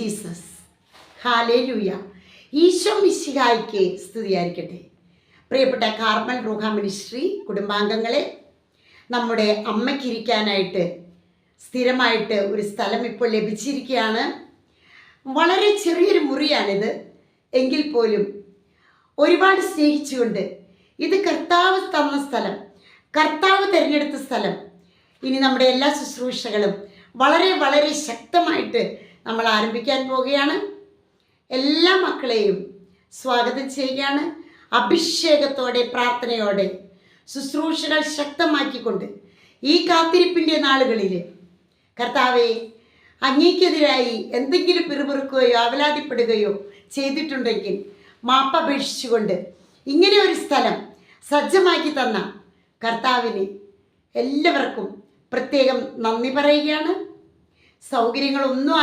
Jesus. Hallelujah. Isho മിശിഹായ്ക്ക് സ്തുതിയായിരിക്കട്ടെ. പ്രിയപ്പെട്ട കാർമൽ റൂഹ മിനിസ്ട്രി കുടുംബാംഗങ്ങളെ, നമ്മുടെ അമ്മയ്ക്കിരിക്കാനായിട്ട് സ്ഥിരമായിട്ട് ഒരു സ്ഥലം ഇപ്പോൾ ലഭിച്ചിരിക്കുകയാണ്. വളരെ ചെറിയൊരു മുറിയാണിത്. എങ്കിൽ പോലും ഒരുപാട് സ്നേഹിച്ചുകൊണ്ട്, ഇത് കർത്താവ് തന്ന സ്ഥലം, കർത്താവ് തിരഞ്ഞെടുത്ത സ്ഥലം. ഇനി നമ്മുടെ എല്ലാ ശുശ്രൂഷകളും വളരെ വളരെ ശക്തമായിട്ട് നമ്മൾ ആരംഭിക്കാൻ പോവുകയാണ്. എല്ലാ മക്കളെയും സ്വാഗതം ചെയ്യുകയാണ്. അഭിഷേകത്തോടെ, പ്രാർത്ഥനയോടെ ശുശ്രൂഷകൾ ശക്തമാക്കിക്കൊണ്ട് ഈ കാത്തിരിപ്പിൻ്റെ നാളുകളിൽ കർത്താവെ, അങ്ങേക്കെതിരായി എന്തെങ്കിലും പിറുപിറുക്കുകയോ അവലാതിപ്പെടുകയോ ചെയ്തിട്ടുണ്ടെങ്കിൽ മാപ്പപേക്ഷിച്ചുകൊണ്ട് ഇങ്ങനെ ഒരു സ്ഥലം സജ്ജമാക്കി തന്ന കർത്താവിന് എല്ലാവർക്കും പ്രത്യേകം നന്ദി പറയുകയാണ്. സൗകര്യങ്ങളൊന്നും